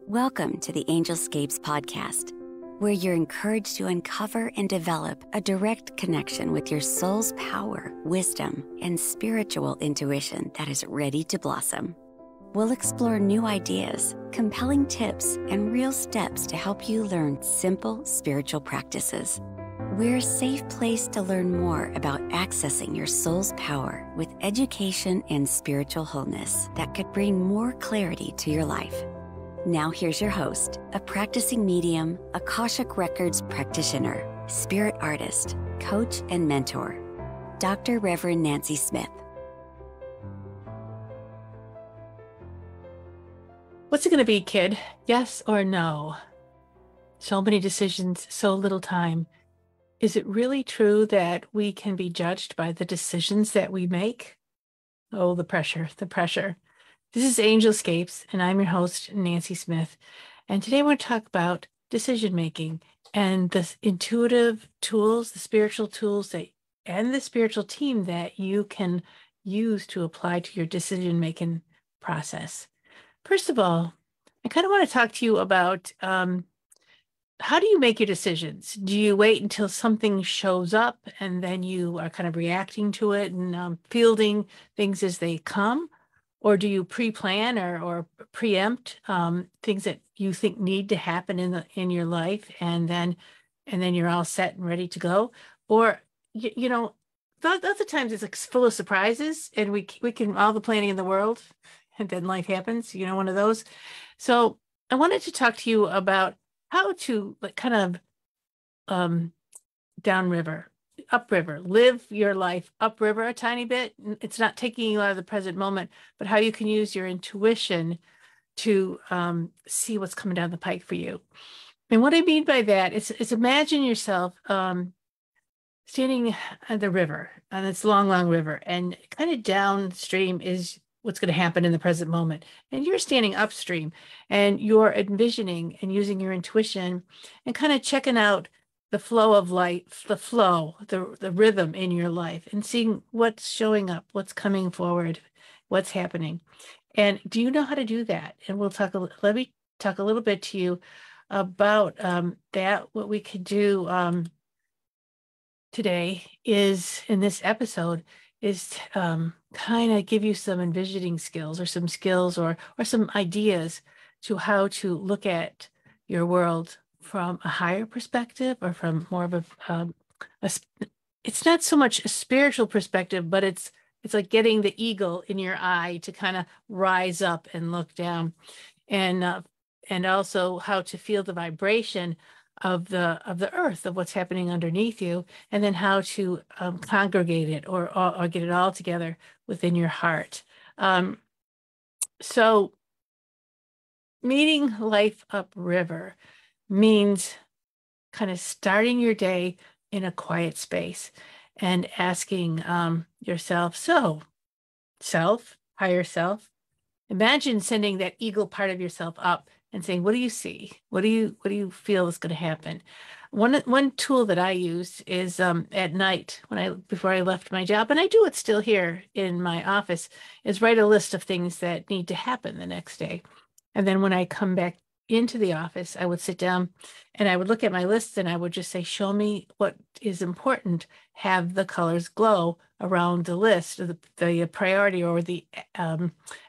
Welcome to the Angelscapes podcast, where you're encouraged to uncover and develop a direct connection with your soul's power, wisdom, and spiritual intuition that is ready to blossom. We'll explore new ideas, compelling tips, and real steps to help you learn simple spiritual practices. We're a safe place to learn more about accessing your soul's power with education and spiritual wholeness that could bring more clarity to your life. Now here's your host, a practicing medium, Akashic Records practitioner, spirit artist, coach, and mentor, Dr. Reverend Nancy Smith. What's it going to be, kid? Yes or no? So many decisions, so little time. Is it really true that we can be judged by the decisions that we make? Oh, the pressure, the pressure. This is Angelscapes, and I'm your host, Nancy Smith. And today we're going to talk about decision making and the intuitive tools, the spiritual tools and the spiritual team that you can use to apply to your decision making process. First of all, I kind of want to talk to you about how do you make your decisions? Do you wait until something shows up and then you are kind of reacting to it and fielding things as they come? Or do you pre-plan or preempt things that you think need to happen in your life, and then you're all set and ready to go? Or lots of times it's like full of surprises, and we can all the planning in the world, and then life happens. One of those. So I wanted to talk to you about how to kind of upriver, live your life upriver a tiny bit. It's not taking you out of the present moment, but how you can use your intuition to see what's coming down the pike for you. And what I mean by that is imagine yourself standing at the river, on this long, long river, and kind of downstream is what's going to happen in the present moment. And you're standing upstream and you're envisioning and using your intuition and kind of checking out the flow of life, the rhythm in your life, and seeing what's showing up, what's coming forward, what's happening. And do you know how to do that? And let me talk a little bit to you about that. What we could do today is, in this episode, is kind of give you some envisioning skills or some skills or some ideas to how to look at your world from a higher perspective, or from more of it's not so much a spiritual perspective, but it's like getting the eagle in your eye to kind of rise up and look down, and also how to feel the vibration of the earth, of what's happening underneath you, and then how to congregate it or get it all together within your heart. So meeting life upriver means kind of starting your day in a quiet space and asking yourself, higher self, imagine sending that eagle part of yourself up and saying, what do you see? What do you feel is going to happen? One tool that I used is at night before I left my job, and I do it still here in my office, is write a list of things that need to happen the next day. And then when I come back into the office, I would sit down and I would look at my list and I would just say, show me what is important, have the colors glow around the list, or the priority or the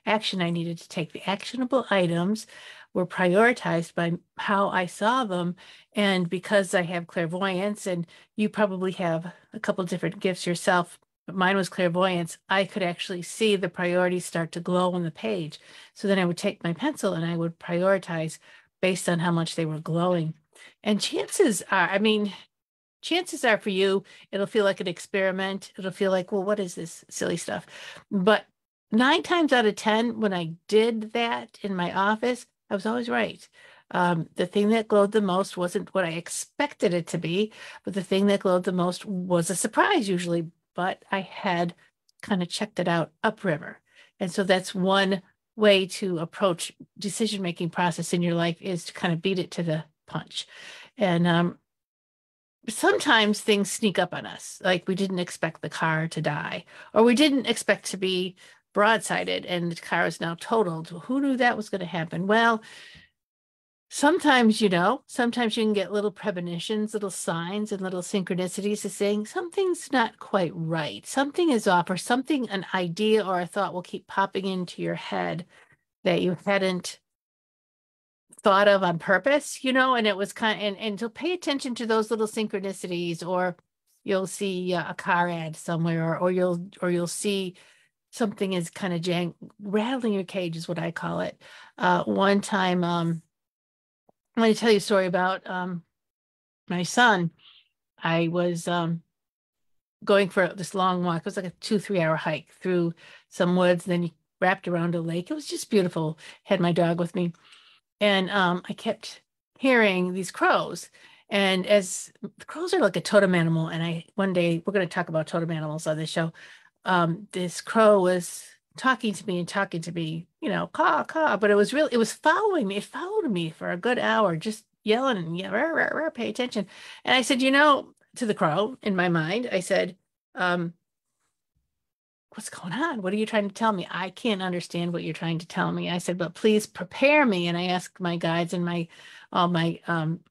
action I needed to take. The actionable items were prioritized by how I saw them. And because I have clairvoyance, and you probably have a couple different gifts yourself, but mine was clairvoyance, I could actually see the priorities start to glow on the page. So then I would take my pencil and I would prioritize based on how much they were glowing. And chances are for you, it'll feel like an experiment. It'll feel like, well, what is this silly stuff? But 9 times out of 10, when I did that in my office, I was always right. The thing that glowed the most wasn't what I expected it to be, but the thing that glowed the most was a surprise usually. But I had kind of checked it out upriver. And so that's one way to approach decision-making process in your life, is to kind of beat it to the punch. And sometimes things sneak up on us, like we didn't expect the car to die, or we didn't expect to be broadsided and the car is now totaled. Who knew that was going to happen? Well, Sometimes, sometimes you can get little premonitions, little signs, and little synchronicities of saying something's not quite right. Something is off, or something, an idea or a thought will keep popping into your head that you hadn't thought of on purpose, and it was and to pay attention to those little synchronicities, or you'll see a car ad somewhere, or you'll see something is kind of rattling your cage is what I call it. One time, I'm going to tell you a story about my son. I was going for this long walk. It was like a 2-3 hour hike through some woods. Then you wrapped around a lake. It was just beautiful. Had my dog with me. And I kept hearing these crows. And as the crows are like a totem animal, and one day we're going to talk about totem animals on this show. This crow was talking to me, caw, caw, but it was following me. It followed me for a good hour, just yelling and yeah, rah, rah, rah, pay attention. And I said, to the crow in my mind, I said, um, what's going on? What are you trying to tell me? I can't understand what you're trying to tell me. I said, but please prepare me. And I asked my guides and all my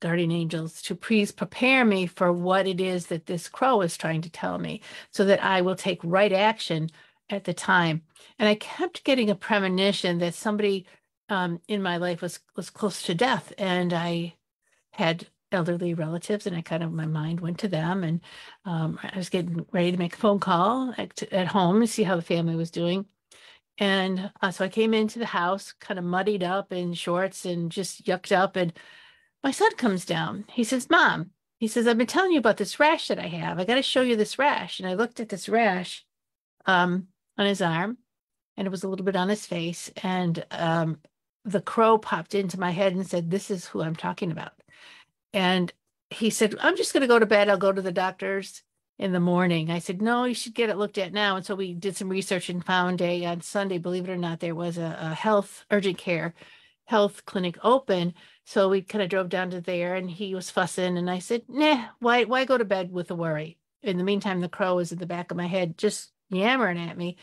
guardian angels to please prepare me for what it is that this crow is trying to tell me so that I will take right action at the time. And I kept getting a premonition that somebody in my life was close to death. And I had elderly relatives, and my mind went to them, and I was getting ready to make a phone call at home to see how the family was doing. And so I came into the house kind of muddied up in shorts and just yucked up. And my son comes down. He says, Mom, he says, I've been telling you about this rash that I have. I got to show you this rash. And I looked at this rash on his arm, and it was a little bit on his face. And the crow popped into my head and said, this is who I'm talking about. And he said, I'm just going to go to bed. I'll go to the doctor's in the morning. I said, no, you should get it looked at now. And so we did some research and found on Sunday, believe it or not, there was a urgent care health clinic open. So we kind of drove down to there, and he was fussing. And I said, nah, why go to bed with a worry? In the meantime, the crow was in the back of my head, just yammering at me.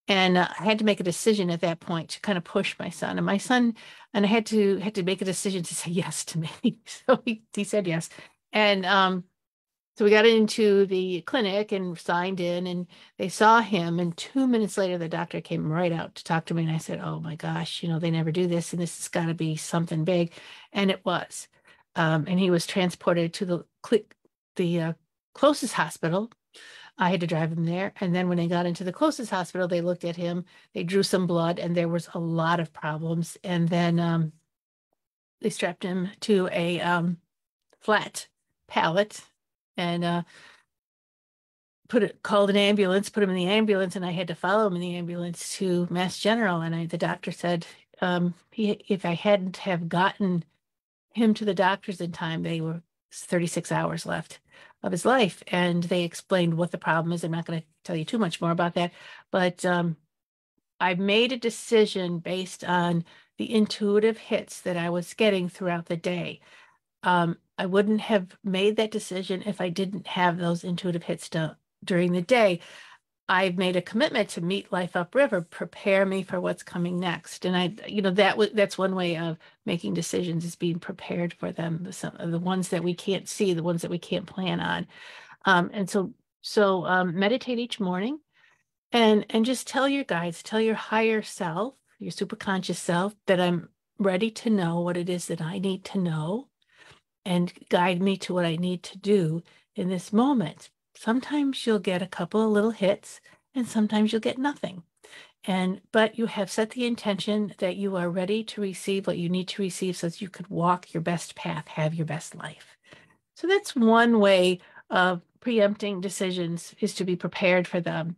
And I had to make a decision at that point to kind of push my son. And I had to make a decision to say yes to me. So he said yes. And so we got into the clinic and signed in, and they saw him. And 2 minutes later, the doctor came right out to talk to me. And I said, oh my gosh, they never do this, and this has got to be something big. And it was. And he was transported to the closest hospital. I had to drive him there. And then when they got into the closest hospital, they looked at him, they drew some blood, and there was a lot of problems. And then they strapped him to a flat pallet and called an ambulance, put him in the ambulance, and I had to follow him in the ambulance to Mass General. And the doctor said, if I hadn't have gotten him to the doctors in time, they were 36 hours left of his life. And they explained what the problem is. I'm not going to tell you too much more about that, but I made a decision based on the intuitive hits that I was getting throughout the day. I wouldn't have made that decision if I didn't have those intuitive hits during the day. I've made a commitment to meet life upriver, prepare me for what's coming next. And that's one way of making decisions, is being prepared for them. The ones that we can't see, the ones that we can't plan on. And so meditate each morning and just tell your guides, tell your higher self, your superconscious self, that I'm ready to know what it is that I need to know, and guide me to what I need to do in this moment. Sometimes you'll get a couple of little hits, and sometimes you'll get nothing. But you have set the intention that you are ready to receive what you need to receive so that you could walk your best path, have your best life. So that's one way of preempting decisions, is to be prepared for them.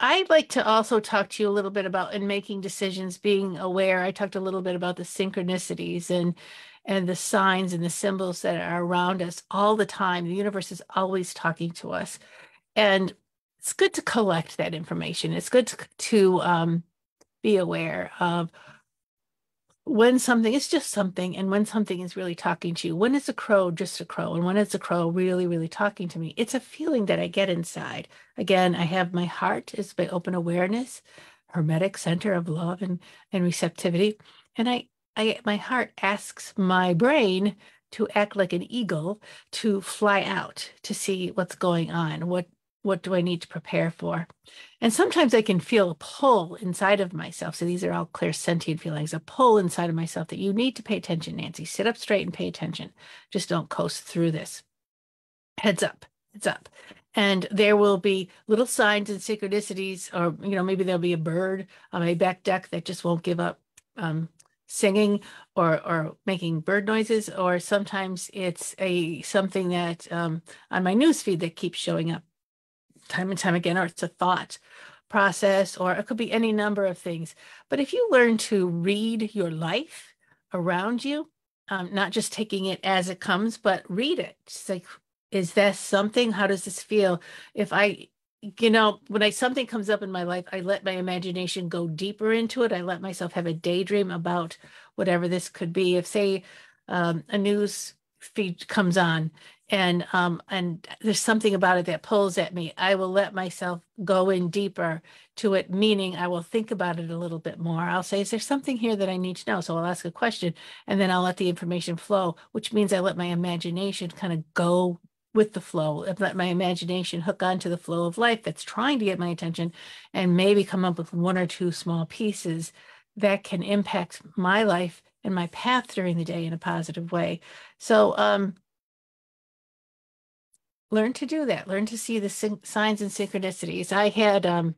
I'd like to also talk to you a little bit about, in making decisions, being aware. I talked a little bit about the synchronicities and the signs and the symbols that are around us all the time. The universe is always talking to us. And it's good to collect that information. It's good to be aware of when something is just something, and when something is really talking to you. When is a crow just a crow, and when is a crow really, really talking to me? It's a feeling that I get inside. Again, I have my heart is my open awareness. hermetic center of love and receptivity. And my heart asks my brain to act like an eagle, to fly out to see what's going on. What do I need to prepare for? And sometimes I can feel a pull inside of myself. So these are all clear sentient feelings, a pull inside of myself that you need to pay attention, Nancy. Sit up straight and pay attention. Just don't coast through this. Heads up, heads up. And there will be little signs and synchronicities, or maybe there'll be a bird on my back deck that just won't give up singing or making bird noises, or sometimes it's something that on my newsfeed that keeps showing up time and time again, or it's a thought process, or it could be any number of things. But if you learn to read your life around you, not just taking it as it comes, but read it. It's like, is that something? How does this feel? If when something comes up in my life, I let my imagination go deeper into it. I let myself have a daydream about whatever this could be. If, say, a news feed comes on and there's something about it that pulls at me, I will let myself go in deeper to it, meaning I will think about it a little bit more. I'll say, is there something here that I need to know? So I'll ask a question, and then I'll let the information flow, which means I let my imagination kind of go with the flow. I've let my imagination hook onto the flow of life that's trying to get my attention, and maybe come up with one or two small pieces that can impact my life and my path during the day in a positive way. So learn to do that. Learn to see the signs and synchronicities. I had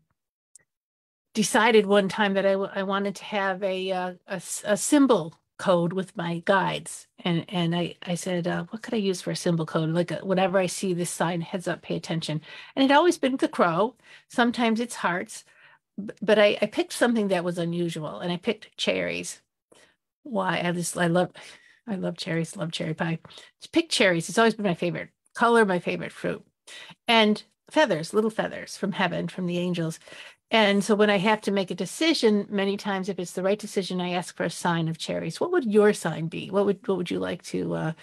decided one time that I wanted to have a symbol code with my guides. And I said, what could I use for a symbol code? Like whenever I see this sign, heads up, pay attention. And it always been the crow. Sometimes it's hearts. But I picked something that was unusual, and I picked cherries. Why? I love cherries, love cherry pie. Just pick cherries. It's always been my favorite color, my favorite fruit. And feathers, little feathers from heaven, from the angels. And so when I have to make a decision, many times, if it's the right decision, I ask for a sign of cherries. What would your sign be? What would you like to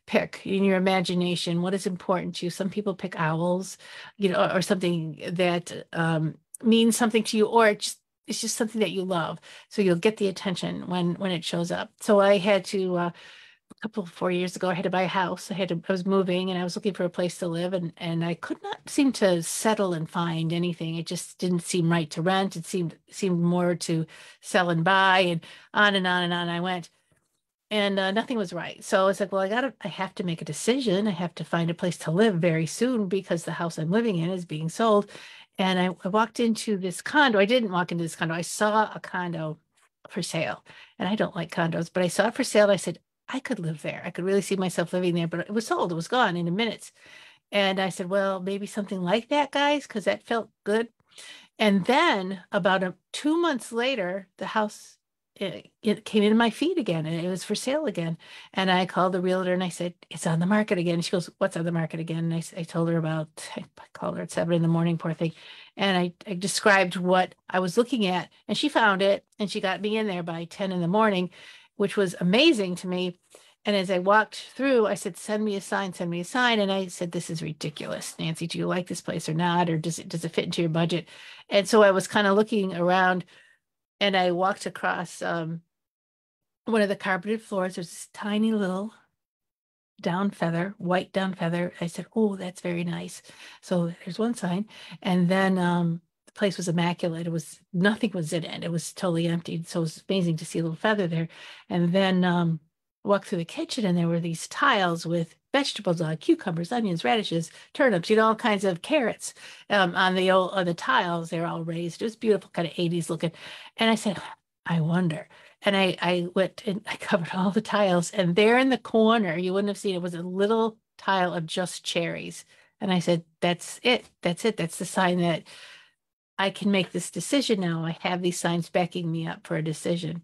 pick in your imagination? What is important to you? Some people pick owls, or something that means something to you, or it's just something that you love. So you'll get the attention when it shows up. So I had to 4 years ago, I had to buy a house. I was moving, and I was looking for a place to live, and I could not seem to settle and find anything. It just didn't seem right to rent. It seemed more to sell and buy, and on and on and on I went. And nothing was right. So I was like, well, I have to make a decision. I have to find a place to live very soon, because the house I'm living in is being sold. And I walked into this condo. I didn't walk into this condo. I saw a condo for sale, and I don't like condos, but I saw it for sale. And I said, I could live there. I could really see myself living there, but it was sold. It was gone in a minute. And I said, well, maybe something like that, guys, because that felt good. And then about 2 months later, the house, it came in my feed again, and it was for sale again. And I called the realtor and I said, it's on the market again. And she goes, what's on the market again? And I told her I called her at 7 a.m, poor thing. And I described what I was looking at, and she found it, and she got me in there by 10 a.m, which was amazing to me. And as I walked through, I said, send me a sign, send me a sign. And I said, this is ridiculous. Nancy, do you like this place or not? Or does it fit into your budget? And so I was kind of looking around, and I walked across one of the carpeted floors. There's this tiny little white down feather. I said, oh, that's very nice. So there's one sign. And then the place was immaculate. Nothing was in it. It was totally empty. So it was amazing to see a little feather there. And then walked through the kitchen, and there were these tiles with vegetables on, cucumbers, onions, radishes, turnips, all kinds of carrots on the tiles. They're all raised. It was beautiful, kind of 80s looking. And I said, I wonder. And I went and I covered all the tiles, and there in the corner, you wouldn't have seen it, was a little tile of just cherries. And I said, that's it. That's it. That's the sign that I can make this decision now. I have these signs backing me up for a decision.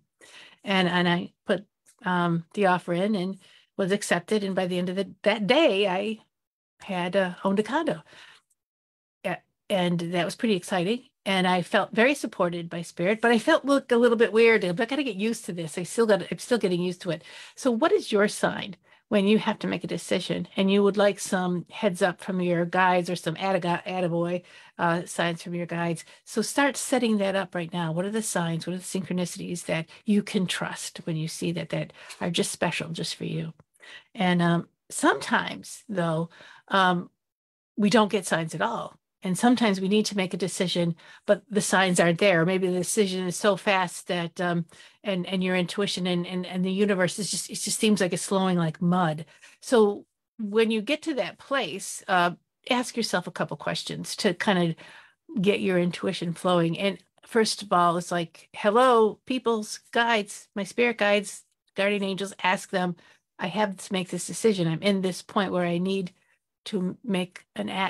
And I put the offer in and was accepted. And by the end of that day, I had owned a condo. And that was pretty exciting. And I felt very supported by spirit, but I felt a little bit weird. I got to get used to this. I'm still getting used to it. So what is your sign? when you have to make a decision and you would like some heads up from your guides or some attaboy signs from your guides. So start setting that up right now. What are the signs? What are the synchronicities that you can trust when you see that are just special just for you? And sometimes, though, we don't get signs at all. And sometimes we need to make a decision, but the signs aren't there. Maybe the decision is so fast that and your intuition and the universe is just, it just seems like it's flowing like mud. So when you get to that place, ask yourself a couple questions to kind of get your intuition flowing. And first of all, it's like, hello, people's guides, my spirit guides, guardian angels, ask them, I have to make this decision. I'm in this point where I need to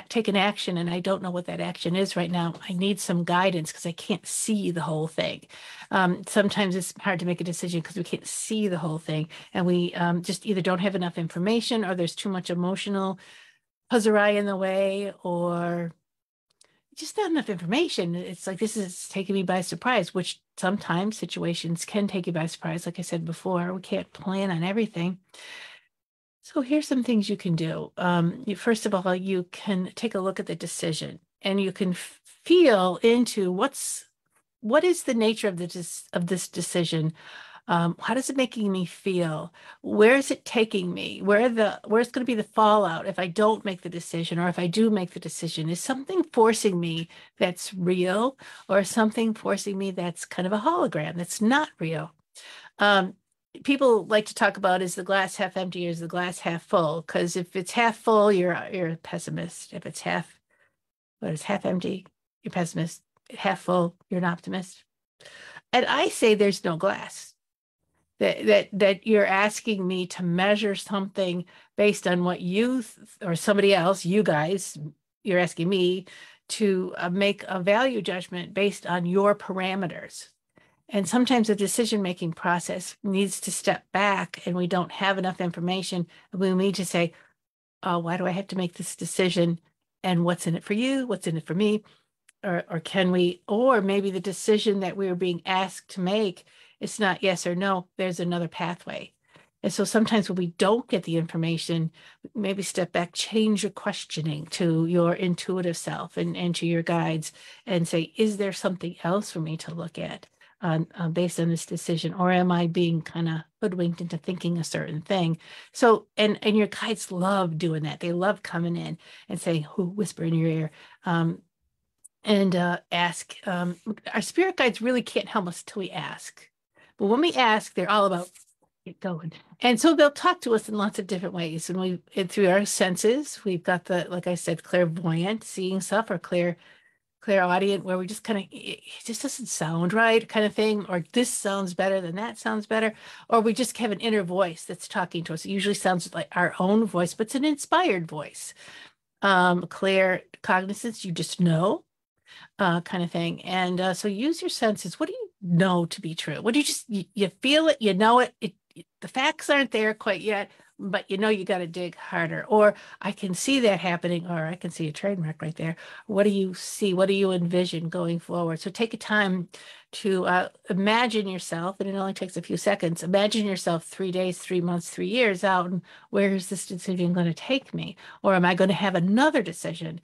take an action, and I don't know what that action is right now. I need some guidance because I can't see the whole thing. Sometimes it's hard to make a decision because we can't see the whole thing, and we just either don't have enough information, or there's too much emotional puzzle in the way, or just not enough information. It's like, this is taking me by surprise, which sometimes situations can take you by surprise. Like I said before, we can't plan on everything. So here's some things you can do. First of all, you can take a look at the decision, and you can feel into what is the nature of this decision. How does it making me feel? Where is it taking me? Where's going to be the fallout if I don't make the decision, or if I do make the decision? Is something forcing me that's real, or something forcing me that's kind of a hologram that's not real? People like to talk about, is the glass half empty or is the glass half full? Because if it's half full, you're a pessimist. If it's half empty, you're pessimist. Half full, you're an optimist. And I say there's no glass. That you're asking me to measure something based on what you or somebody else, you guys, you're asking me to make a value judgment based on your parameters. And sometimes the decision-making process needs to step back, and we don't have enough information. We need to say, oh, why do I have to make this decision? And what's in it for you? What's in it for me? Or can we, or maybe the decision that we were being asked to make, it's not yes or no, there's another pathway. And so sometimes when we don't get the information, maybe step back, change your questioning to your intuitive self and to your guides, and say, is there something else for me to look at based on this decision? Or am I being kind of hoodwinked into thinking a certain thing? So, and your guides love doing that. They love coming in and saying, whisper in your ear, and ask. Our spirit guides really can't help us till we ask. But when we ask, they're all about get going. And so they'll talk to us in lots of different ways. And through our senses, we've got like I said, clairvoyant, seeing stuff, or clairaudient, where we just kind of, it just doesn't sound right kind of thing, or this sounds better than that sounds better. Or we just have an inner voice that's talking to us. It usually sounds like our own voice, but it's an inspired voice. Claircognizance, you just know. Kind of thing. And so use your senses. What do you know to be true? What do you feel it, you know it, the facts aren't there quite yet, but you know you got to dig harder. Or I can see that happening, or I can see a trademark right there. What do you see? What do you envision going forward? So take a time to imagine yourself, and it only takes a few seconds. Imagine yourself 3 days, 3 months, 3 years out, and where is this decision going to take me? Or am I going to have another decision?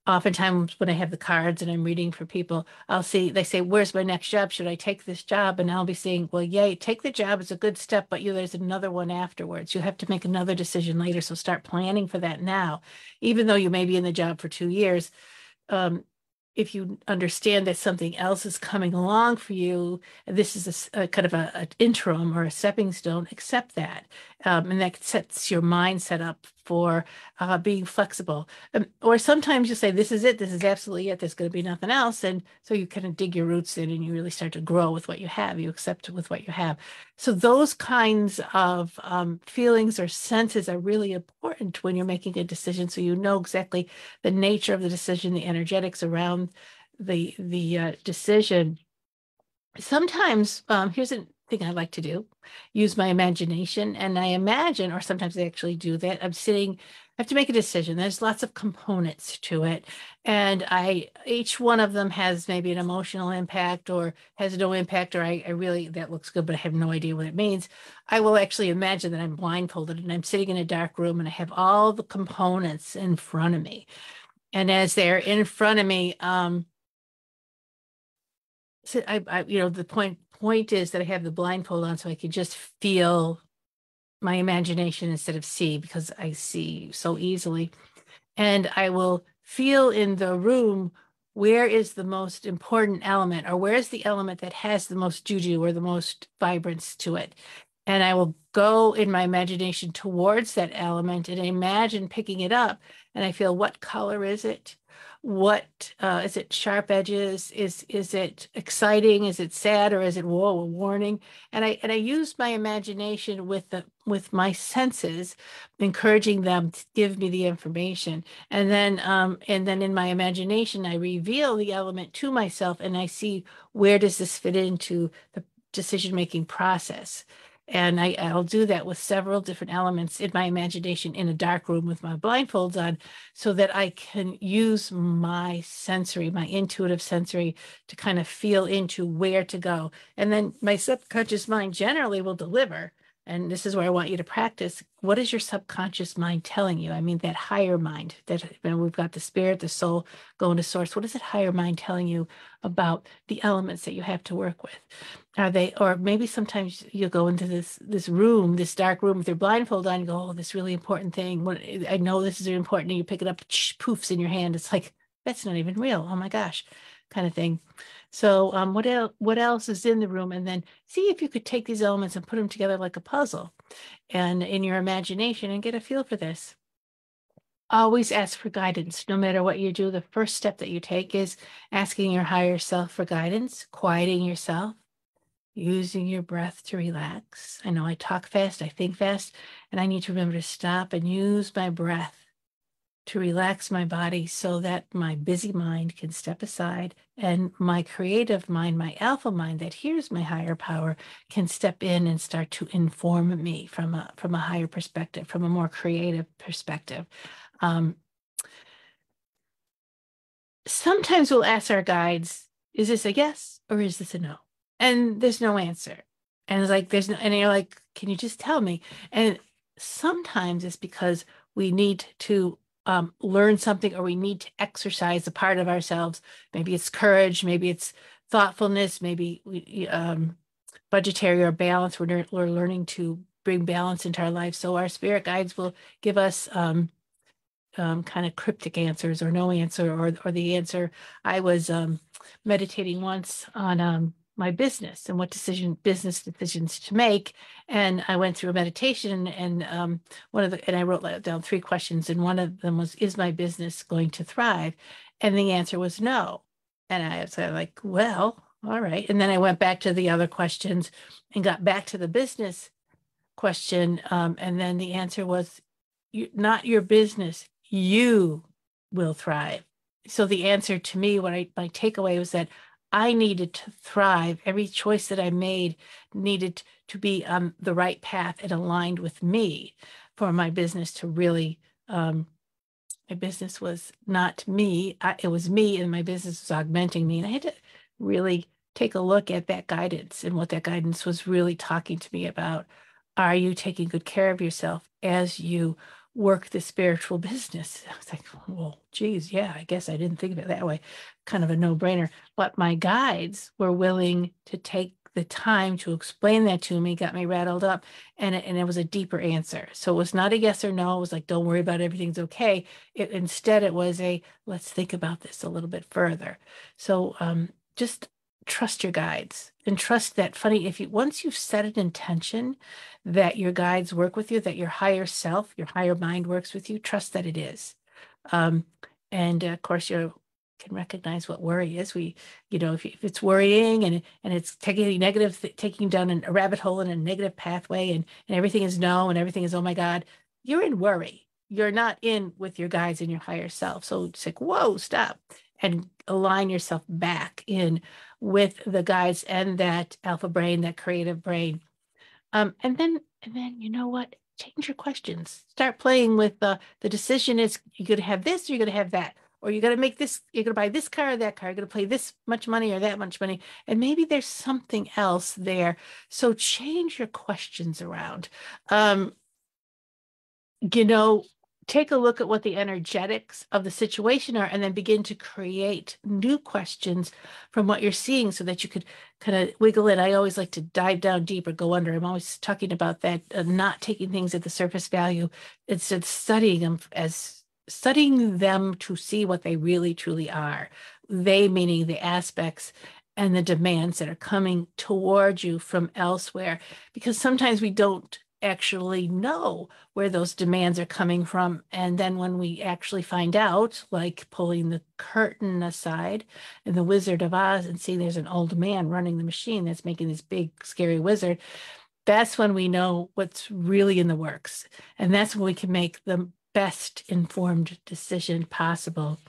Oftentimes when I have the cards and I'm reading for people, they say, where's my next job? Should I take this job? And I'll be saying, well, yeah, take the job. It's a good step, but there's another one afterwards. You have to make another decision later. So start planning for that now. Even though you may be in the job for 2 years, if you understand that something else is coming along for you, this is a kind of an interim or a stepping stone, accept that. And that sets your mindset up for being flexible. Or sometimes you say, this is it, this is absolutely it, there's going to be nothing else. And so you kind of dig your roots in and you really start to grow with what you have, you accept it with what you have. So those kinds of feelings or senses are really important when you're making a decision, so you know exactly the nature of the decision, the energetics around the decision. Sometimes here's thing I like to do, use my imagination. And I imagine, or sometimes I actually do that. I have to make a decision. There's lots of components to it. And each one of them has maybe an emotional impact or has no impact, or I really, that looks good, but I have no idea what it means. I will actually imagine that I'm blindfolded and I'm sitting in a dark room and I have all the components in front of me. And as they're in front of me, so the point is that I have the blindfold on so I can just feel my imagination instead of see, because I see so easily. And I will feel in the room where is the most important element, or where is the element that has the most juju or the most vibrance to it. And I will go in my imagination towards that element and imagine picking it up. And I feel, what color is it? What is it? Sharp edges? Is it exciting? Is it sad? Or is it, whoa, a warning? And I use my imagination with my senses, encouraging them to give me the information. And then in my imagination, I reveal the element to myself, and I see, where does this fit into the decision-making process? And I'll do that with several different elements in my imagination in a dark room with my blindfolds on, so that I can use my sensory, my intuitive sensory, to kind of feel into where to go. And then my subconscious mind generally will deliver. And this is where I want you to practice. What is your subconscious mind telling you? I mean, that higher mind, that we've got the spirit, the soul going to source. What is that higher mind telling you about the elements that you have to work with? Are they, or maybe sometimes you'll go into this room, this dark room with your blindfold on, and go, oh, this really important thing. I know this is important. And you pick it up, poofs in your hand. It's like, that's not even real. Oh my gosh, kind of thing. So what else is in the room? And then see if you could take these elements and put them together like a puzzle, and in your imagination, and get a feel for this. Always ask for guidance. No matter what you do, the first step that you take is asking your higher self for guidance, quieting yourself, using your breath to relax. I know I talk fast, I think fast, and I need to remember to stop and use my breath to relax my body so that my busy mind can step aside, and my creative mind, my alpha mind that hears my higher power, can step in and start to inform me from a higher perspective, from a more creative perspective. Sometimes we'll ask our guides, is this a yes or is this a no? And there's no answer. And it's like, and you're like, can you just tell me? And sometimes it's because we need to learn something, or we need to exercise a part of ourselves. Maybe it's courage, maybe it's thoughtfulness, maybe budgetary or balance. We're learning to bring balance into our life. So our spirit guides will give us kind of cryptic answers, or no answer, or the answer. I was meditating once on my business and what business decisions to make. And I went through a meditation, and I wrote down 3 questions. And one of them was, is my business going to thrive? And the answer was no. And I was like, well, all right. And then I went back to the other questions and got back to the business question. And then the answer was, not your business, you will thrive. So the answer to me, my takeaway was that I needed to thrive. Every choice that I made needed to be on the right path and aligned with me for my business to really, my business was not me. It was me, and my business was augmenting me. And I had to really take a look at that guidance and what that guidance was really talking to me about. Are you taking good care of yourself as you work the spiritual business? I was like, well, geez, yeah, I guess I didn't think of it that way. Kind of a no-brainer. But my guides were willing to take the time to explain that to me, got me rattled up, and it was a deeper answer. So it was not a yes or no. It was like, don't worry about it, everything's okay. Instead, it was a, let's think about this a little bit further. So just trust your guides, and trust that once you've set an intention that your guides work with you, that your higher self, your higher mind works with you, trust that it is. And of course, you can recognize what worry is. If it's worrying and it's taking taking down a rabbit hole in a negative pathway, and everything is no, and everything is, oh my God, you're in worry. You're not in with your guides and your higher self. So it's like, whoa, stop. and align yourself back in with the guides and that alpha brain, that creative brain. And then you know what? Change your questions. Start playing with the decision is you're going to have this, or you're going to have that, or you're going to make this, you're going to buy this car or that car, you're going to pay this much money or that much money. And maybe there's something else there. So change your questions around. Um, you know, take a look at what the energetics of the situation are and then begin to create new questions from what you're seeing so that you could kind of wiggle in. I always like to dive down deep or go under. I'm always talking about that, not taking things at the surface value. Instead, studying them to see what they really truly are. They meaning the aspects and the demands that are coming towards you from elsewhere, because sometimes we don't actually know where those demands are coming from. And then when we actually find out, like pulling the curtain aside in The Wizard of Oz and seeing there's an old man running the machine that's making this big, scary wizard, that's when we know what's really in the works. And that's when we can make the best informed decision possible.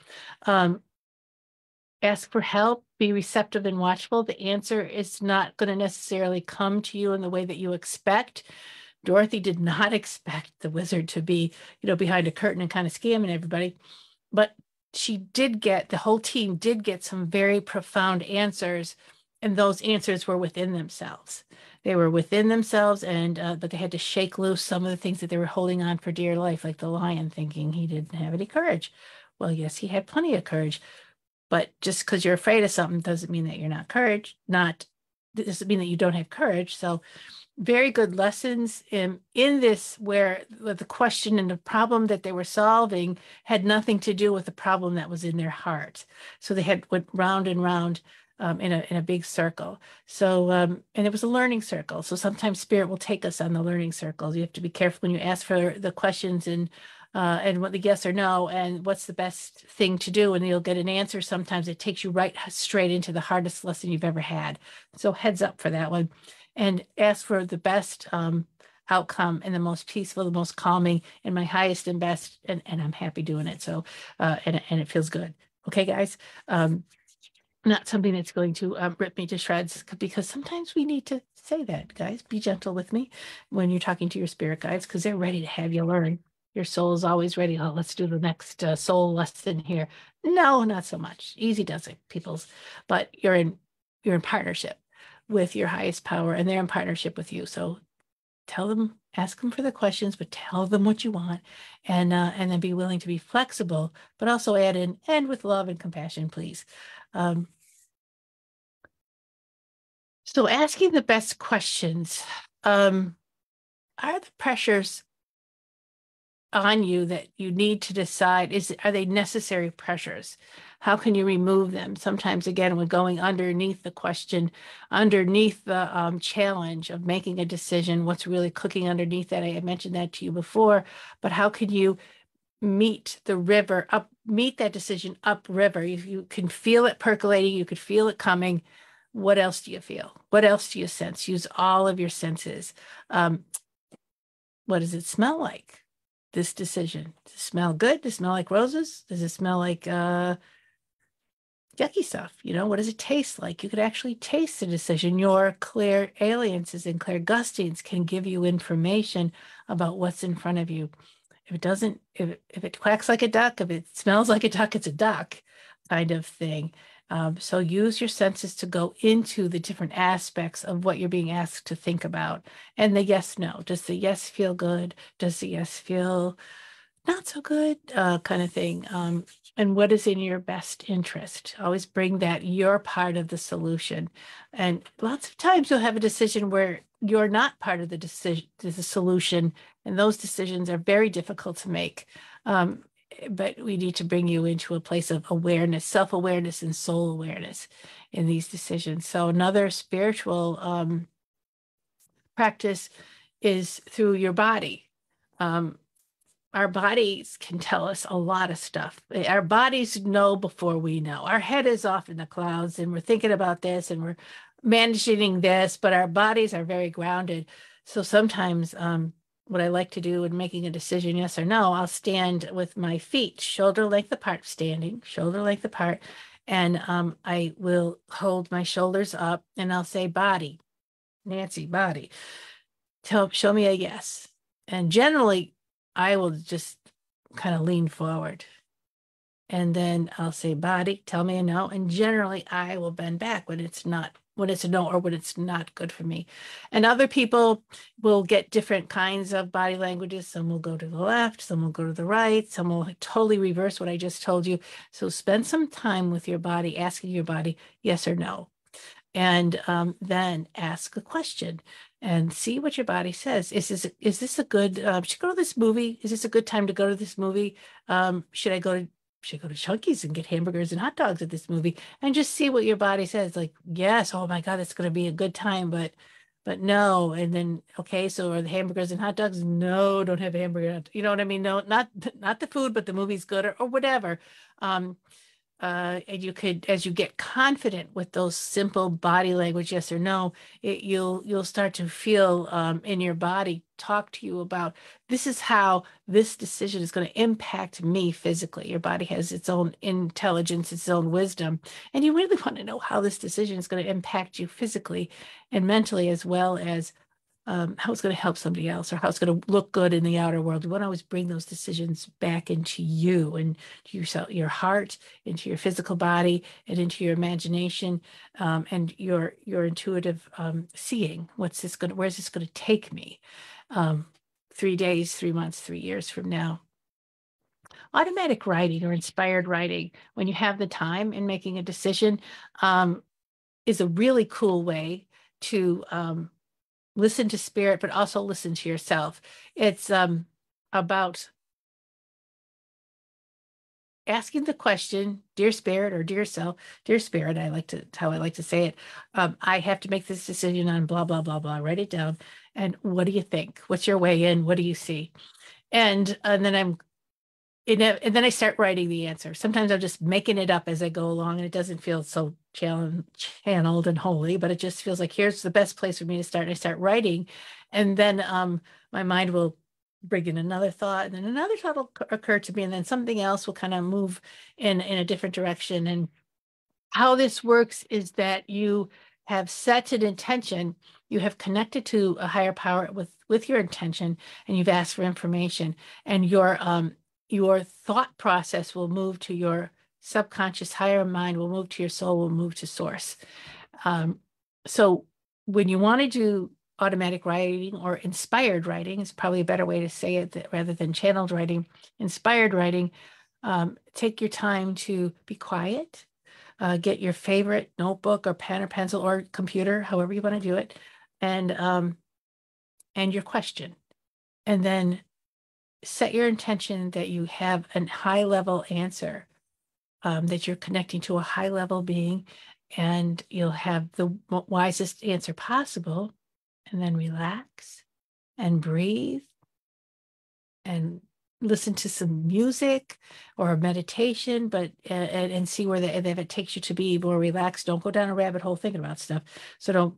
Ask for help, be receptive and watchful. The answer is not going to necessarily come to you in the way that you expect. Dorothy did not expect the wizard to be, behind a curtain and kind of scamming everybody. But the whole team did get some very profound answers. And those answers were within themselves. They were within themselves, but they had to shake loose some of the things that they were holding on for dear life, like the lion thinking he didn't have any courage. Well, yes, he had plenty of courage. But just because you're afraid of something doesn't mean that you're not doesn't mean that you don't have courage. So very good lessons in this where the question and the problem that they were solving had nothing to do with the problem that was in their heart. So they went round and round in a big circle. So, and it was a learning circle. So sometimes spirit will take us on the learning circles. You have to be careful when you ask for the questions and what the yes or no, and what's the best thing to do, and you'll get an answer. Sometimes it takes you right straight into the hardest lesson you've ever had. So heads up for that one, and ask for the best outcome and the most peaceful, the most calming, and my highest and best. And I'm happy doing it. So, and it feels good. Okay, guys. Not something that's going to rip me to shreds, because sometimes we need to say that, guys. Be gentle with me when you're talking to your spirit guides, because they're ready to have you learn. Your soul is always ready. Oh, let's do the next soul lesson here. No, not so much. Easy does it, peoples. But you're in partnership with your highest power, and they're in partnership with you. So tell them, ask them for the questions, but tell them what you want, and then be willing to be flexible, but also add in, and with love and compassion, please. So asking the best questions, are the pressures on you that you need to decide, are they necessary pressures? How can you remove them? Sometimes, again, we're going underneath the question, underneath the challenge of making a decision, what's really cooking underneath that. I had mentioned that to you before, but how can you meet that decision upriver? You can feel it percolating, you could feel it coming. What else do you feel? What else do you sense? Use all of your senses. What does it smell like? This decision. Does it smell good? Does it smell like roses? Does it smell like yucky stuff? What does it taste like? You could actually taste the decision. Your clairaliences and clairgustings can give you information about what's in front of you. If it doesn't, if it quacks like a duck, if it smells like a duck, it's a duck kind of thing. So use your senses to go into the different aspects of what you're being asked to think about. And the yes, no. Does the yes feel good? Does the yes feel not so good? Kind of thing. And what is in your best interest? Always bring that you're part of the solution. And lots of times you'll have a decision where you're not part of the solution. And those decisions are very difficult to make. But we need to bring you into a place of awareness, self-awareness, and soul awareness in these decisions. So another spiritual practice is through your body. Our bodies can tell us a lot of stuff. Our bodies know before we know. Our head is off in the clouds, and we're thinking about this, and we're managing this, but our bodies are very grounded. So sometimes what I like to do in making a decision, yes or no, I'll stand with my feet shoulder length apart, standing shoulder length apart, and I will hold my shoulders up, and I'll say, "Body, Nancy, body, show me a yes." And generally, I will just kind of lean forward. And then I'll say, "Body, tell me a no." And generally I will bend back when it's a no, or when it's not good for me. And other people will get different kinds of body languages. Some will go to the left, some will go to the right, some will totally reverse what I just told you. So spend some time with your body, asking your body yes or no. And then ask a question and see what your body says. Is this a good, should I go to this movie? Is this a good time to go to this movie? Should I go to Chunky's and get hamburgers and hot dogs at this movie? And just see what your body says. Like, yes, oh my God, it's going to be a good time, but no. And then, okay, so are the hamburgers and hot dogs? No, don't have a hamburger. You know what I mean? No, not the food, but the movie's good, or whatever. And you could, as you get confident with those simple body language, yes or no, you'll start to feel in your body talk to you about, this is how this decision is going to impact me physically. Your body has its own intelligence, its own wisdom, and you really want to know how this decision is going to impact you physically and mentally, as well as how it's going to help somebody else, or how it's going to look good in the outer world. You want to always bring those decisions back into you and to yourself, your heart, into your physical body, and into your imagination, and your intuitive seeing. Where's this going to take me? 3 days, 3 months, 3 years from now. Automatic writing or inspired writing, when you have the time in making a decision, is a really cool way to listen to spirit, but also listen to yourself. It's about asking the question, "Dear spirit," or "Dear self," "Dear spirit," how I like to say it. I have to make this decision on blah, blah, blah, blah. Write it down. And what do you think? What's your way in? What do you see? And then I start writing the answer. Sometimes I'm just making it up as I go along, and it doesn't feel so channeled and holy, but it just feels like, here's the best place for me to start. And I start writing, and then my mind will bring in another thought, and then another thought will occur to me, and then something else will kind of move in a different direction. And how this works is that you have set an intention, you have connected to a higher power with your intention, and you've asked for information, and your thought process will move to your subconscious, higher mind will move to your soul, will move to source. So when you want to do automatic writing, or inspired writing is probably a better way to say it, rather than channeled writing, inspired writing, take your time to be quiet. Get your favorite notebook or pen or pencil or computer, however you want to do it, and your question. And then set your intention that you have a high level answer, that you're connecting to a high level being, and you'll have the wisest answer possible. And then relax and breathe and listen to some music or a meditation, but and see where if it takes you to be more relaxed. Don't go down a rabbit hole thinking about stuff. So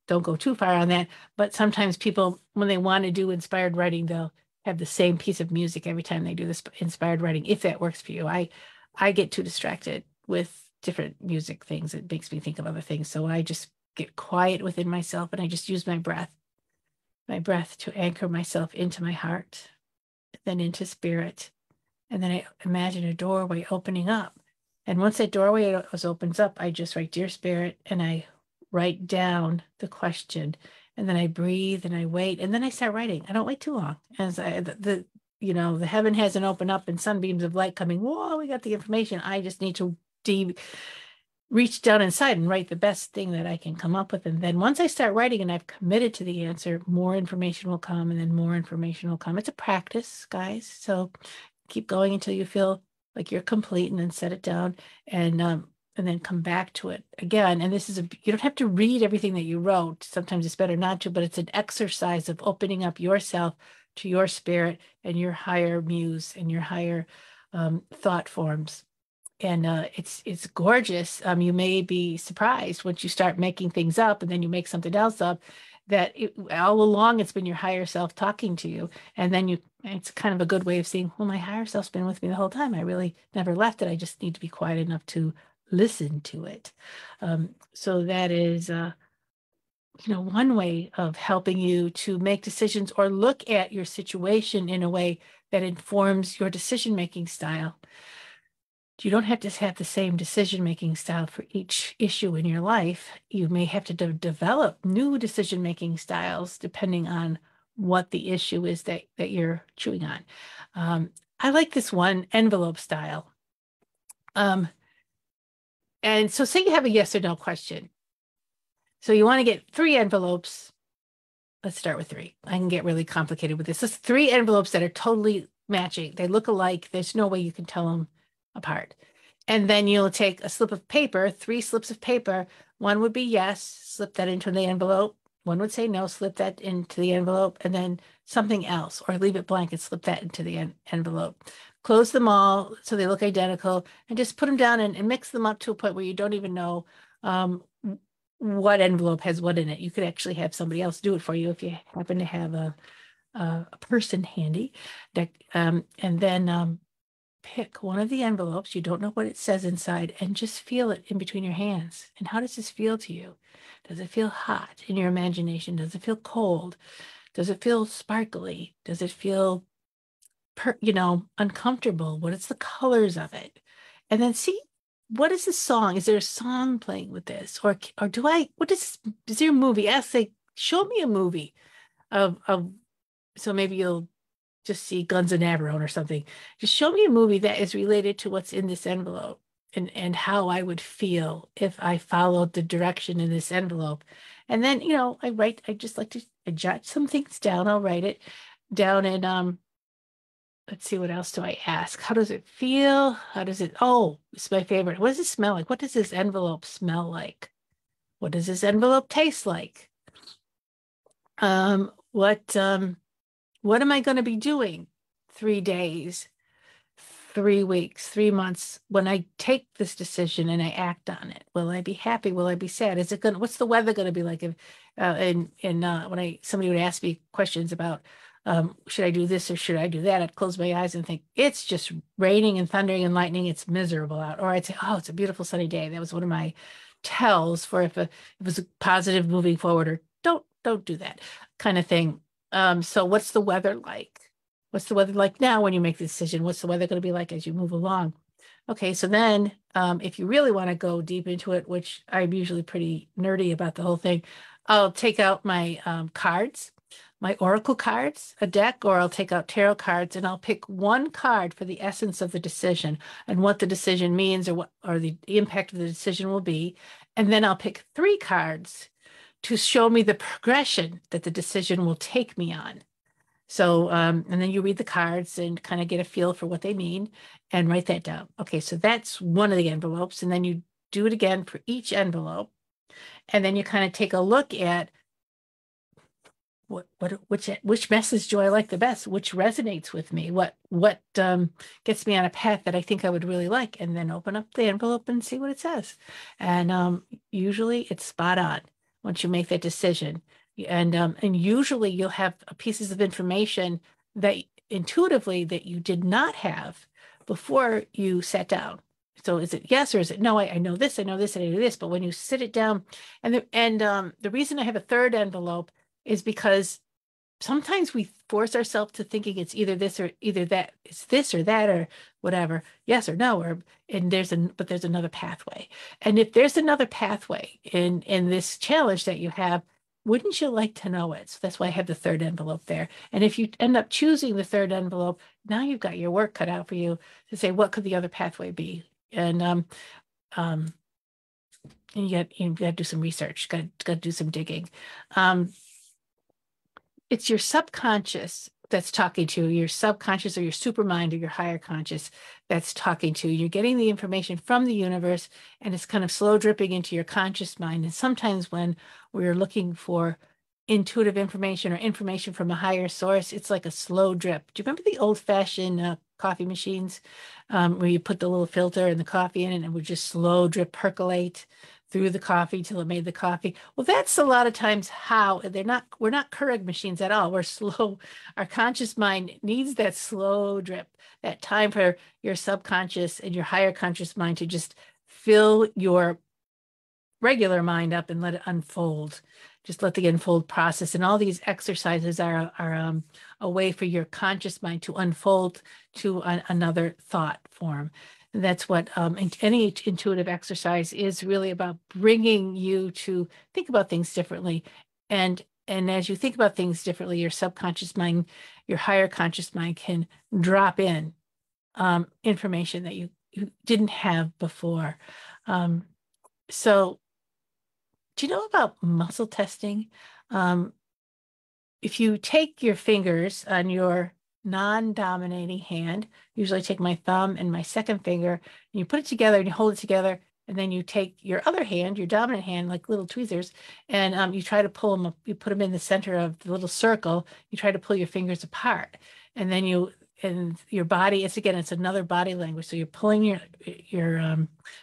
don't go too far on that. But sometimes people, when they want to do inspired writing, they'll have the same piece of music every time they do this inspired writing, if that works for you. I get too distracted with different music things. It makes me think of other things. So I just get quiet within myself, and I just use my breath to anchor myself into my heart, then into spirit. And then I imagine a doorway opening up. And once that doorway opens up, I just write, "Dear Spirit," and I write down the question. And then I breathe and I wait, and then I start writing. I don't wait too long. As the heaven hasn't opened up and sunbeams of light coming, whoa, we got the information. I just need to reach down inside and write the best thing that I can come up with. And then once I start writing and I've committed to the answer, more information will come, and then more information will come. It's a practice, guys. So keep going until you feel like you're complete, and then set it down, and then come back to it again. And this is you don't have to read everything that you wrote. Sometimes it's better not to, but it's an exercise of opening up yourself to your spirit and your higher muse and your higher thought forms. And it's gorgeous. You may be surprised once you start making things up, and then you make something else up, that all along it's been your higher self talking to you. And then it's kind of a good way of saying, well, my higher self's been with me the whole time. I really never left it. I just need to be quiet enough to listen to it. So that is, one way of helping you to make decisions or look at your situation in a way that informs your decision-making style. You don't have to have the same decision-making style for each issue in your life. You may have to develop new decision-making styles depending on what the issue is that you're chewing on. I like this one, envelope style. And so say you have a yes or no question. So you want to get 3 envelopes. Let's start with 3. I can get really complicated with this. It's 3 envelopes that are totally matching. They look alike. There's no way you can tell them apart. And then you'll take a slip of paper, 3 slips of paper. One would be yes, slip that into the envelope. One would say no, slip that into the envelope, and then something else, or leave it blank and slip that into the envelope. Close them all so they look identical, and just put them down and mix them up to a point where you don't even know what envelope has what in it. You could actually have somebody else do it for you if you happen to have a person handy. And then pick one of the envelopes. You don't know what it says inside, and just feel it in between your hands. And how does this feel to you? Does it feel hot in your imagination? Does it feel cold? Does it feel sparkly? Does it feel uncomfortable? What is the colors of it? And then see, what is the song? Is there a song playing with this? Or is there a movie? Show me a movie so maybe you'll just see Guns of Navarone or something. Just show me a movie that is related to what's in this envelope and how I would feel if I followed the direction in this envelope. And then, I just like to jot some things down. I'll write it down and let's see, what else do I ask? How does it feel? It's my favorite. What does it smell like? What does this envelope smell like? What does this envelope taste like? What am I going to be doing 3 days, 3 weeks, 3 months when I take this decision and I act on it? Will I be happy? Will I be sad? What's the weather going to be like? When somebody would ask me questions about, should I do this or should I do that? I'd close my eyes and think, it's just raining and thundering and lightning. It's miserable out. Or I'd say, oh, it's a beautiful sunny day. That was one of my tells for if it was a positive moving forward, or don't do that kind of thing. So what's the weather like? What's the weather like now when you make the decision? What's the weather going to be like as you move along? Okay, so then if you really want to go deep into it, which I'm usually pretty nerdy about the whole thing, I'll take out my cards, my oracle cards, a deck, or I'll take out tarot cards, and I'll pick one card for the essence of the decision and what the decision means, or the impact of the decision will be. And then I'll pick 3 cards to show me the progression that the decision will take me on. So, and then you read the cards and kind of get a feel for what they mean and write that down. Okay, so that's one of the envelopes. And then you do it again for each envelope. And then you kind of take a look at which message do I like the best? Which resonates with me? What gets me on a path that I think I would really like? And then open up the envelope and see what it says. And usually it's spot on once you make that decision. And usually you'll have pieces of information that intuitively that you did not have before you sat down. So is it yes or is it no? I know this, and I know this. But when you sit it down, and the reason I have a 3rd envelope is because sometimes we force ourselves to thinking it's either this or either that. It's this or that or whatever, yes or no, but there's another pathway. And if there's another pathway in this challenge that you have, wouldn't you like to know it? So that's why I have the 3rd envelope there. And if you end up choosing the 3rd envelope, now you've got your work cut out for you to say, what could the other pathway be? And you got to do some research, got to do some digging. It's your subconscious that's talking to you, your subconscious or your supermind or your higher conscious that's talking to you. You're getting the information from the universe, and it's kind of slow dripping into your conscious mind. And sometimes when we're looking for intuitive information or information from a higher source, it's like a slow drip. Do you remember the old-fashioned coffee machines where you put the little filter and the coffee in it and it would just slow drip percolate threw the coffee till it made the coffee. Well, that's a lot of times how we're not Keurig machines at all. We're slow. Our conscious mind needs that slow drip, that time for your subconscious and your higher conscious mind to just fill your regular mind up and let it unfold. Just let the unfold process. And all these exercises are a way for your conscious mind to unfold to another thought form. And that's what any intuitive exercise is really about, bringing you to think about things differently. And as you think about things differently, your subconscious mind, your higher conscious mind can drop in information that you didn't have before. So do you know about muscle testing? If you take your fingers on your non-dominating hand, usually I take my thumb and my second finger, and you put it together and you hold it together, and then you take your other hand, your dominant hand, like little tweezers, and you try to pull them up, you put them in the center of the little circle, you try to pull your fingers apart, and then and your body, it's another body language. So you're pulling your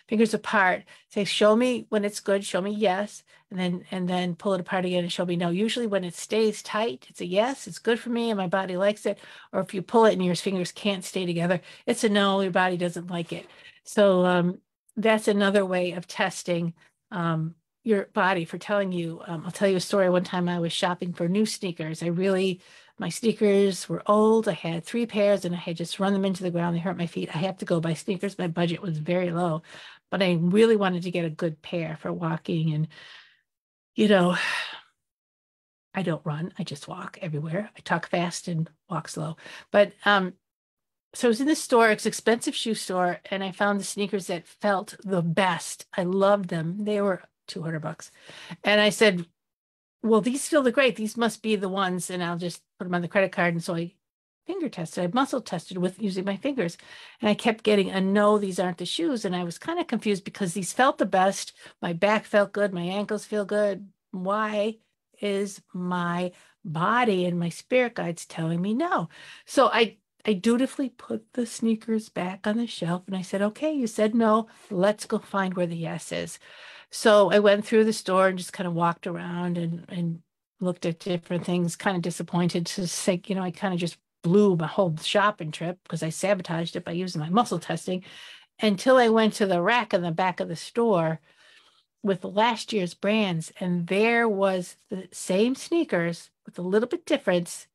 fingers apart, say, show me when it's good, show me yes, and then pull it apart again and show me no. Usually when it stays tight, it's a yes, it's good for me and my body likes it. Or if you pull it and your fingers can't stay together, it's a no, your body doesn't like it. So that's another way of testing your body for telling you. I'll tell you a story. One time I was shopping for new sneakers. My sneakers were old. I had 3 pairs and I had just run them into the ground. They hurt my feet. I had to go buy sneakers. My budget was very low, but I really wanted to get a good pair for walking. And, I don't run. I just walk everywhere. I talk fast and walk slow. But so I was in the store, it's an expensive shoe store, and I found the sneakers that felt the best. I loved them. They were $200. And I said, well, these feel great. These must be the ones, and I'll just put them on the credit card. And so I finger tested, I muscle tested with using my fingers. And I kept getting a no, these aren't the shoes. And I was kind of confused because these felt the best. My back felt good. My ankles feel good. Why is my body and my spirit guides telling me no? So I dutifully put the sneakers back on the shelf and I said, okay, you said no, let's go find where the yes is. So I went through the store and just kind of walked around and looked at different things, kind of disappointed to say, I kind of just blew my whole shopping trip because I sabotaged it by using my muscle testing, until I went to the rack in the back of the store with last year's brands. And there was the same sneakers with a little bit difference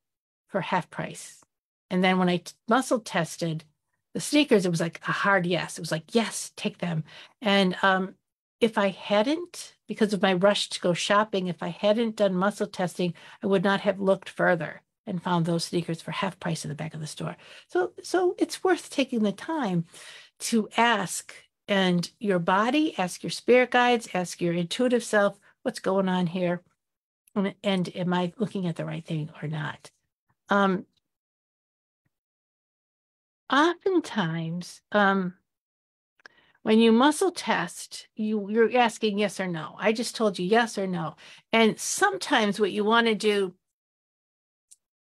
for half price. And then when I muscle tested the sneakers, it was like a hard yes. It was like, yes, take them. And if I hadn't, because of my rush to go shopping, if I hadn't done muscle testing, I would not have looked further and found those sneakers for half price in the back of the store. So it's worth taking the time to ask, and your body, ask your spirit guides, ask your intuitive self, what's going on here? And am I looking at the right thing or not? Oftentimes, when you muscle test, you're asking yes or no. I just told you yes or no. And sometimes what you want to do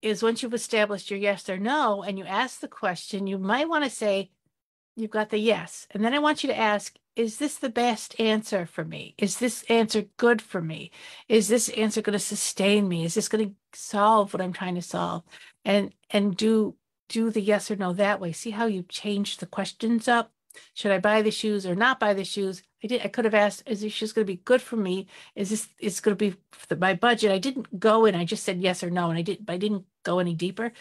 is, once you've established your yes or no and you ask the question, you might want to say, you've got the yes. And then I want you to ask, is this the best answer for me? Is this answer good for me? Is this answer going to sustain me? Is this going to solve what I'm trying to solve? And do the yes or no that way. See how you change the questions up? Should I buy the shoes or not buy the shoes? I could have asked, is this shoes going to be good for me? It's going to be for my budget? I didn't go in. I just said yes or no. And I didn't go any deeper.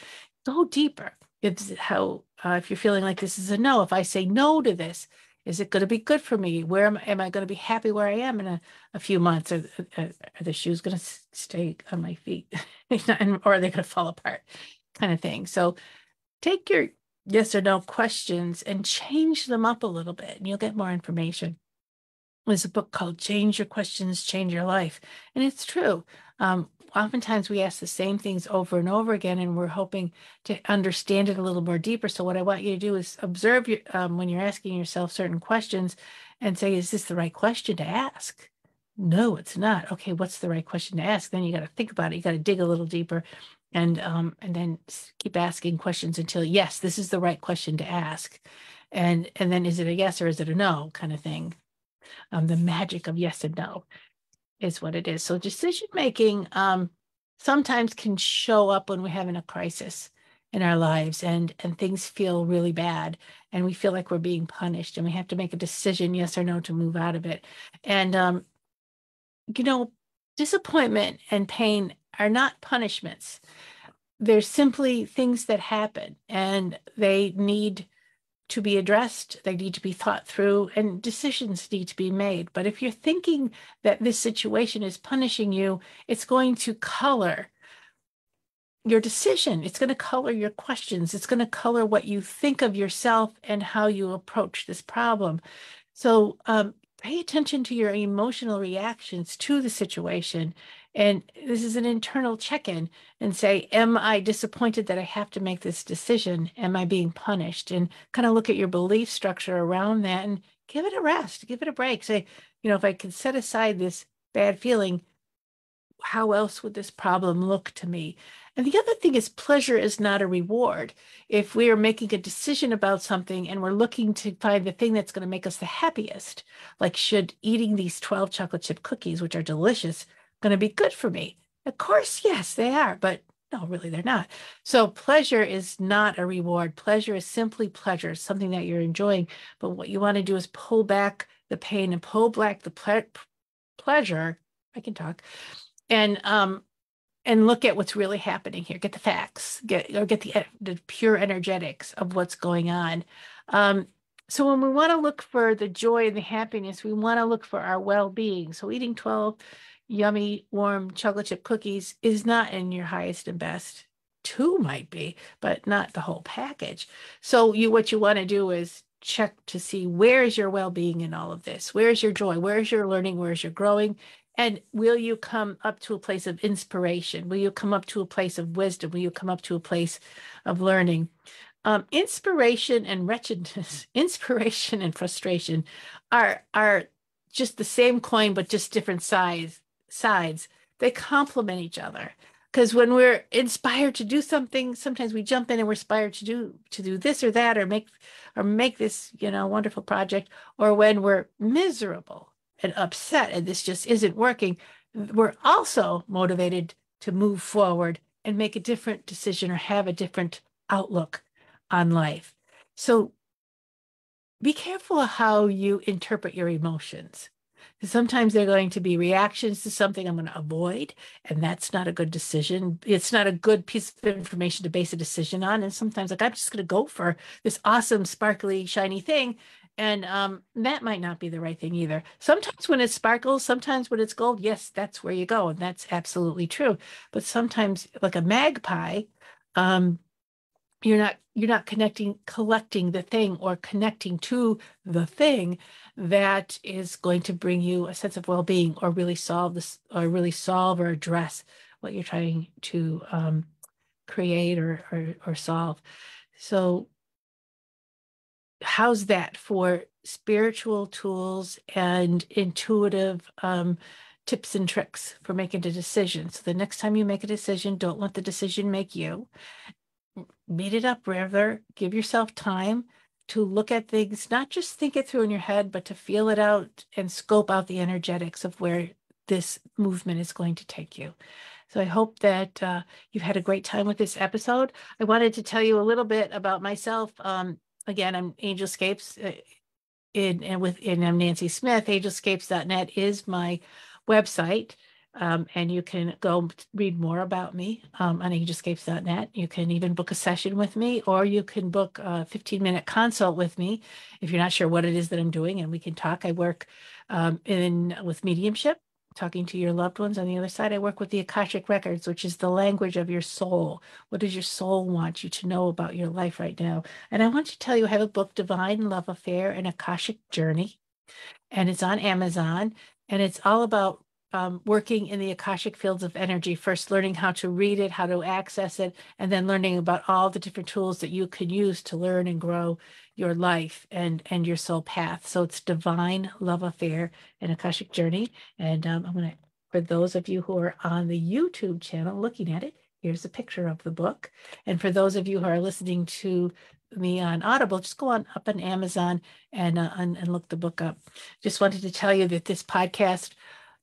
Go deeper. It's how, if you're feeling like this is a no, if I say no to this, is it going to be good for me? Where am I going to be happy where I am in a few months? Are the shoes going to stay on my feet? Or are they going to fall apart? Kind of thing. So take your yes or no questions and change them up a little bit, and you'll get more information. There's a book called Change Your Questions, Change Your Life. And it's true. Oftentimes we ask the same things over and over again, and we're hoping to understand it a little more deeper. So what I want you to do is observe when you're asking yourself certain questions and say, is this the right question to ask? No, it's not. Okay, what's the right question to ask? Then you got to think about it. You got to dig a little deeper, and then keep asking questions until, yes, this is the right question to ask. And then is it a yes or is it a no kind of thing? The magic of yes and no is what it is. So decision making sometimes can show up when we're having a crisis in our lives, and things feel really bad, and we feel like we're being punished, and we have to make a decision, yes or no, to move out of it. And disappointment and pain are not punishments. They're simply things that happen, and they need to be addressed. They need to be thought through, and decisions need to be made. But if you're thinking that this situation is punishing you, it's going to color your decision. It's going to color your questions. It's going to color what you think of yourself and how you approach this problem. So pay attention to your emotional reactions to the situation. And this is an internal check-in, and say, am I disappointed that I have to make this decision? Am I being punished? And kind of look at your belief structure around that and give it a rest, give it a break. Say, if I can set aside this bad feeling, how else would this problem look to me? And the other thing is, pleasure is not a reward. If we are making a decision about something and we're looking to find the thing that's going to make us the happiest, like, should eating these 12 chocolate chip cookies, which are delicious, going to be good for me? Of course, yes, they are, but no, really, they're not. So pleasure is not a reward. Pleasure is simply pleasure, something that you're enjoying. But what you want to do is pull back the pain and pull back the pleasure. I can talk. And look at what's really happening here. Get the facts, get the pure energetics of what's going on. So when we want to look for the joy and the happiness, we want to look for our well-being. So eating 12 yummy, warm chocolate chip cookies is not in your highest and best. 2 might be, but not the whole package. So what you want to do is check to see, where is your well-being in all of this? Where is your joy? Where is your learning? Where is your growing? And will you come up to a place of inspiration? Will you come up to a place of wisdom? Will you come up to a place of learning? Inspiration and wretchedness, inspiration and frustration are just the same coin, but just different sides. They complement each other. Because when we're inspired to do something, sometimes we jump in and we're inspired to do this or that, or make this wonderful project. Or when we're miserable and upset and this just isn't working, we're also motivated to move forward and make a different decision or have a different outlook on life. So be careful how you interpret your emotions. Sometimes they're going to be reactions to something I'm going to avoid, and that's not a good decision. It's not a good piece of information to base a decision on. And sometimes, like, I'm just going to go for this awesome, sparkly, shiny thing, and that might not be the right thing either. Sometimes when it sparkles, sometimes when it's gold, yes, that's where you go, and that's absolutely true. But sometimes, like a magpie, you're not collecting the thing or connecting to the thing that is going to bring you a sense of well-being, or really solve or address what you're trying to create or solve. So how's that for spiritual tools and intuitive tips and tricks for making a decision? So the next time you make a decision, don't let the decision make you. Meet it up rather. Give yourself time to look at things, not just think it through in your head, but to feel it out and scope out the energetics of where this movement is going to take you. So I hope that you've had a great time with this episode. I wanted to tell you a little bit about myself. Again, I'm Angelscapes, and I'm Nancy Smith. Angelscapes.net is my website. And you can go read more about me on angelscapes.net. You can even book a session with me, or you can book a 15-minute consult with me if you're not sure what it is that I'm doing, and we can talk. I work with mediumship, talking to your loved ones. On the other side, I work with the Akashic Records, which is the language of your soul. What does your soul want you to know about your life right now? And I want to tell you, I have a book, Divine Love Affair, an Akashic Journey, and it's on Amazon, and it's all about working in the Akashic fields of energy, first learning how to read it, how to access it, and then learning about all the different tools that you can use to learn and grow your life and your soul path. So it's Divine Love Affair, an Akashic Journey. And I'm going to, for those of you who are on the YouTube channel looking at it, here's a picture of the book. And for those of you who are listening to me on Audible, just go on up on Amazon and look the book up. Just wanted to tell you that this podcast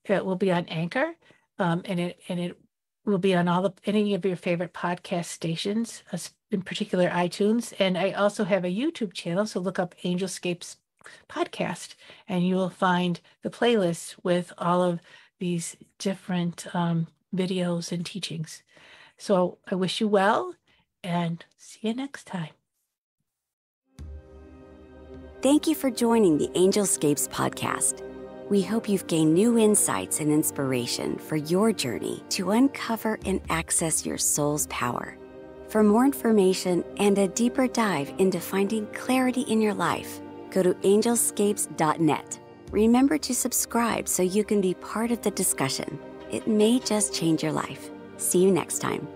will be on Anchor, and it will be on any of your favorite podcast stations, in particular iTunes. And I also have a YouTube channel, so look up Angelscapes podcast, and you will find the playlist with all of these different videos and teachings. So I wish you well, and see you next time. Thank you for joining the Angelscapes podcast. We hope you've gained new insights and inspiration for your journey to uncover and access your soul's power. For more information and a deeper dive into finding clarity in your life, go to angelscapes.net. Remember to subscribe so you can be part of the discussion. It may just change your life. See you next time.